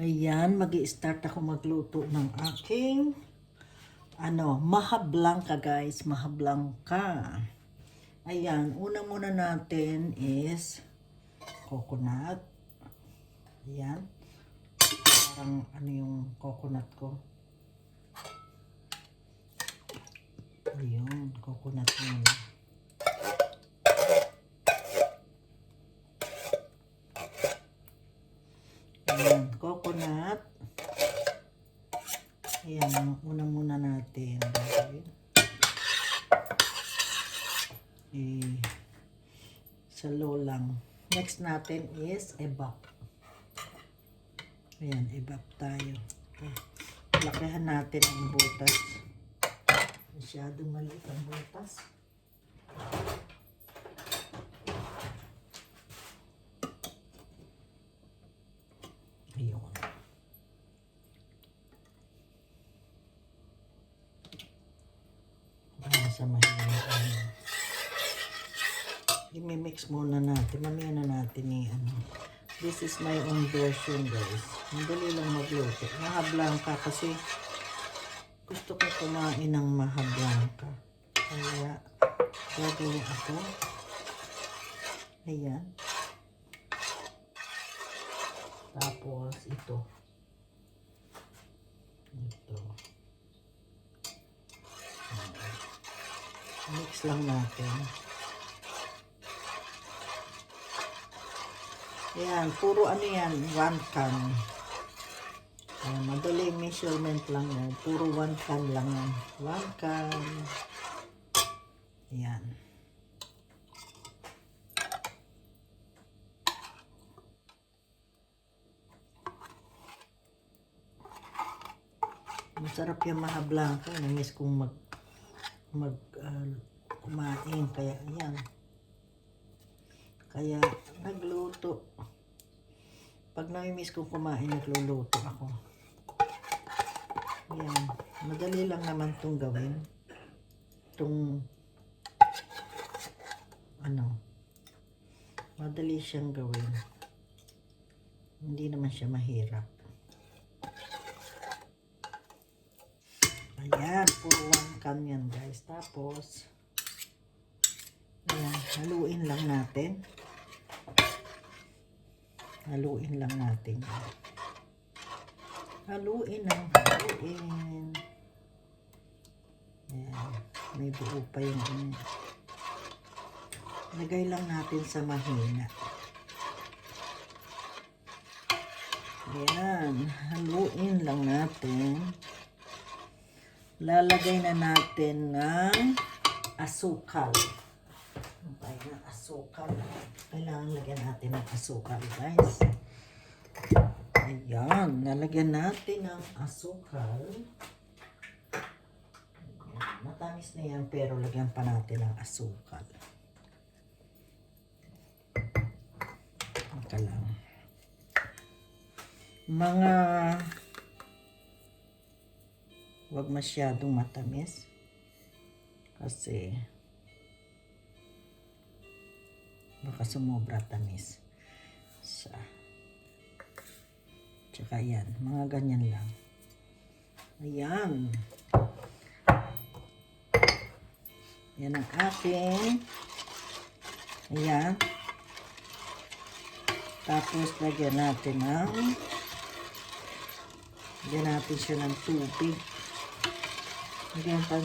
Ayan, mag-i-start ako magluto ng aking maha blanca guys, maha blanca. Ayan, una muna natin is coconut. Ayan. Parang yung coconut ko. Ayun, coconut muna. Ayan, coconut. Ayan, una muna natin. Sa low lang. Next natin is evap. Ayan, evap tayo. Lakihan natin ang butas. Masyadong maliit ang butas. Ayun. Sa mahirap. I-mix muna natin. Mamaya na natin This is my own version guys. Madali lang magluto. Maha blanca kasi gusto ko kumain ng maha blanca. Kaya gagawin ako. Ayan. Tapos ito. Mix lang natin. Ayan, puro yan, 1 can. Ayan, madali measurement lang yan. Puro 1 can lang yan. 1 can. Ayan. Masarap yung maha blanca. Namiss kong kumain. Kaya, ayan. Kaya, nagluto. Pag nami-miss ko kumain, nagluluto ako. Ayan. Madali lang naman itong gawin. Madali siyang gawin. Hindi naman siya mahirap. Ayan, puro 1 can yan guys. Tapos, ayan, haluin lang natin. Haluin lang natin. Haluin lang, haluin. Ayan, may buo pa yung lagay lang natin sa mahina. Ayan, haluin lang natin. Lalagay na natin ng asukal. Ng asukal. Kailangan lagyan natin ng asukal, guys. Ayan, nalagyan natin ng asukal. Matamis na yan, pero lagyan pa natin ng asukal. Ito lang. Huwag masyadong matamis. Kasi baka sumobra tamis. Tsaka yan, mga ganyan lang. Ayan. Yan ang aking. Ayan. Tapos lagyan natin siya ng tubig. Lagyan pa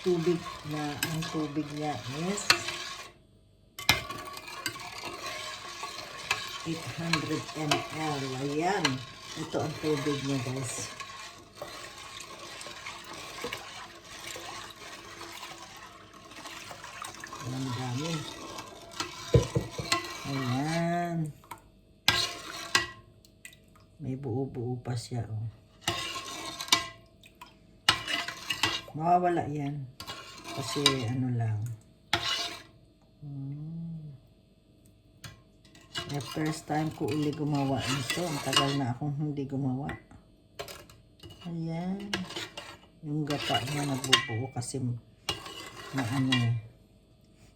tubig na ang tubig niya is 800 ml. Ayan. Ito ang tubig niya guys. Ayan, dami. Ayan. May buo-buo pa siya. Oh. Mawawala yan. Kasi lang. The first time ko uli gumawa nito. Ang tagal na akong hindi gumawa. Ayan. Yung gata niya nagbubuo kasi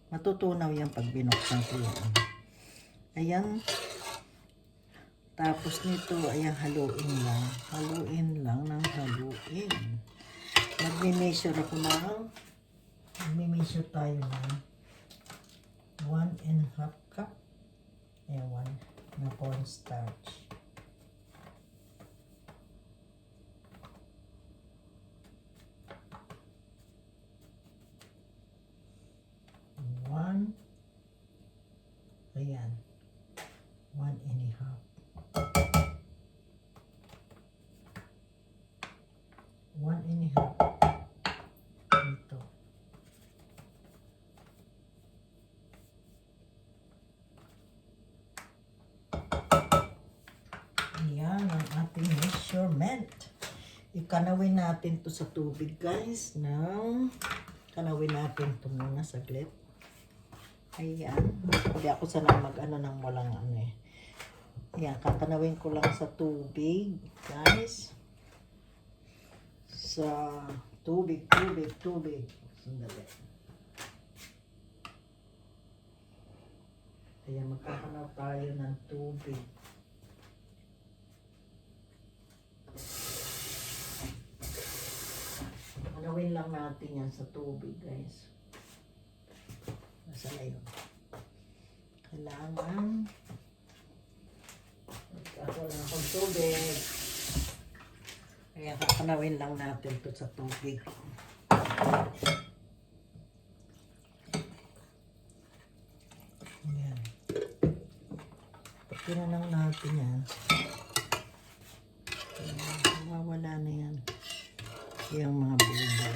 matutunaw yan pag binuksan ko yan. Ayan. Tapos nito, ayan, haluin lang. Haluin lang ng haluin. Magme-measure ako ng, magme-measure tayo ng 1.5 cup. Ayan, 1 na cornstarch. Ayan, 1.5. 1.5. Ito. Ayan ang ating measurement. Ikanawin natin to sa tubig, guys. Kanawin natin to muna saglit. Ayan. Hindi ako sanay mag-ano ng walang ano eh. Ayan, kakanawin ko lang sa tubig, guys. Sa tubig. Sandali. Ayan, magkakanaw tayo ng tubig. Kanawin lang natin yan sa tubig, guys. Nasa na yun. Kailangan magkakaroon akong tubig. Kaya kakanawin lang natin to sa tubig. Ayan. Pag tinanong natin yan, mawawala na yan. Yung mga bulbul.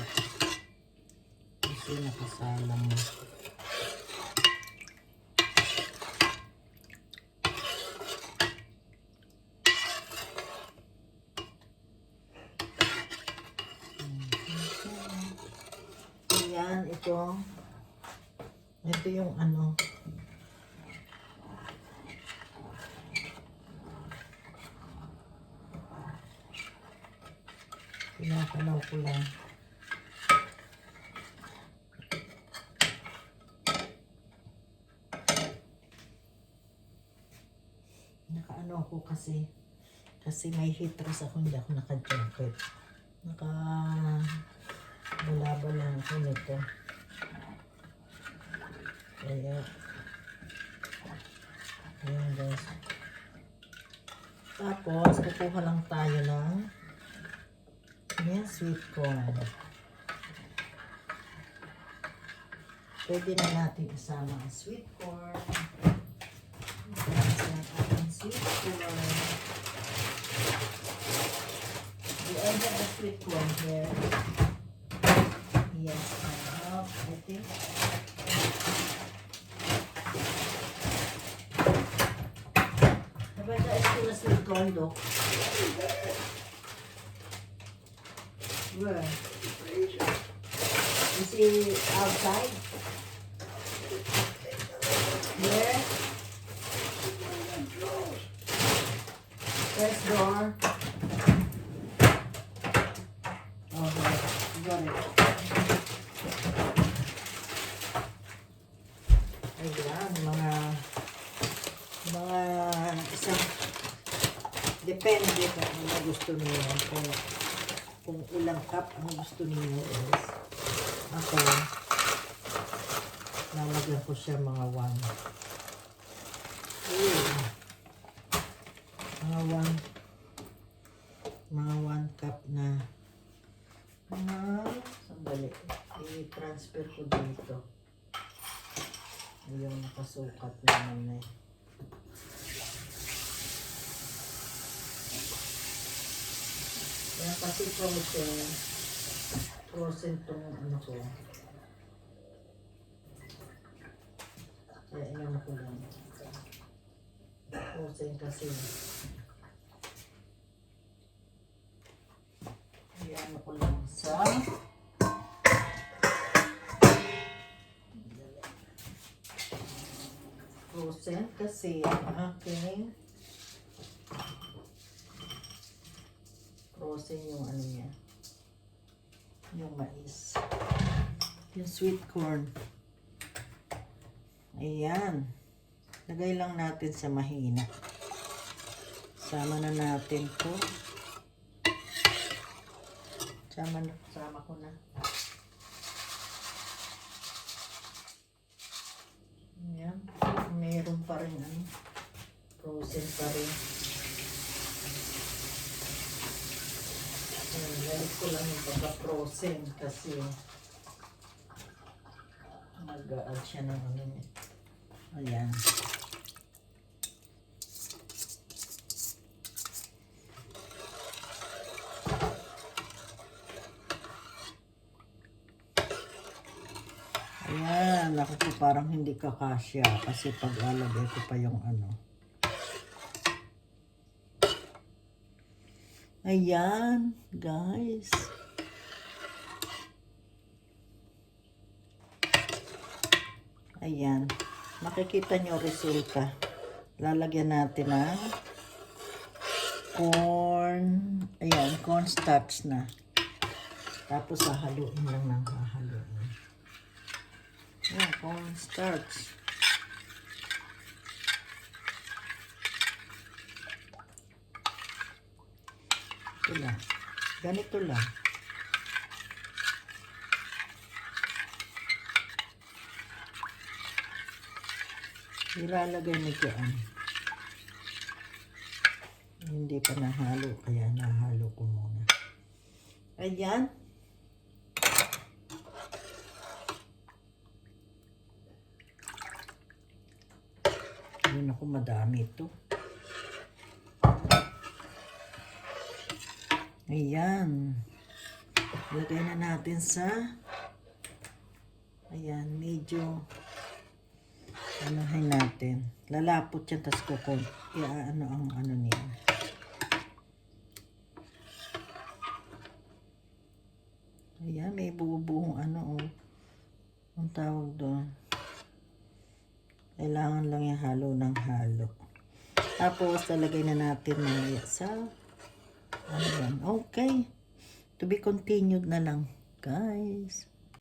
Kasi nakasalang na. Ayan, ito yung ano. Pinakalaw ko lang. Nakaano ako kasi may heatress ako, hindi ako naka-jacket. Bala-bala ako nito. Kaya ayan, guys. Tapos kukuha lang tayo ng ayan, sweet corn. Pwede na natin isama ang sweet corn. Sweet corn. Do I have the sweet corn here? Yes, I have. I think. Have I got extra sweet corn, though? Where? Is he outside? Where? First door. Okay, got it. Ayan, mga isang depende kung ano gusto niyo. Kung ilang cup ang gusto niyo is ako lalagyan ko siya mga 1 cup na sandali, i-transfer ko dito yung nakasukat naman eh. Kaya kasi frozen tong ano ko. Kaya ilan ako lang. Frozen kasi. Ayan ako lang sa frozen kasi ang aking frozen yung ano niya, yung mais, yung sweet corn. Ayan, lagay lang natin sa mahina. Sama na natin to. Sama ko na. Ayan. Mayroon pa rin ano. Frozen pa rin. Ayan, galit ko lang yung pagka-frozen kasi mag-add siya ng ano niya. Ayan. Ayan, ako po parang hindi kakasya kasi pag-alagay ko pa yung ano. Ayan, guys. Ayan. Makikita nyo resulta. Lalagyan natin ng corn. Ayan, cornstarch na. Tapos hahaluin lang ng hahaluin. Ayan, cornstarch. Ito lang. Ganito lang. Ilalagay mo dyan. Hindi pa nahalo, kaya nahalo ko muna. Ayan. Ayun ako, madami ito. Ayan. Lagay na natin sa ayan, medyo anuhin natin. Lalapot yan, tas kukon. Ano ang ano niya. Ayan, may bubuhong ano, oh. Ang tawag doon. Kailangan lang yung halo ng halo. Tapos, lalagay na natin mamaya sa ano yan. Okay. To be continued na lang, guys.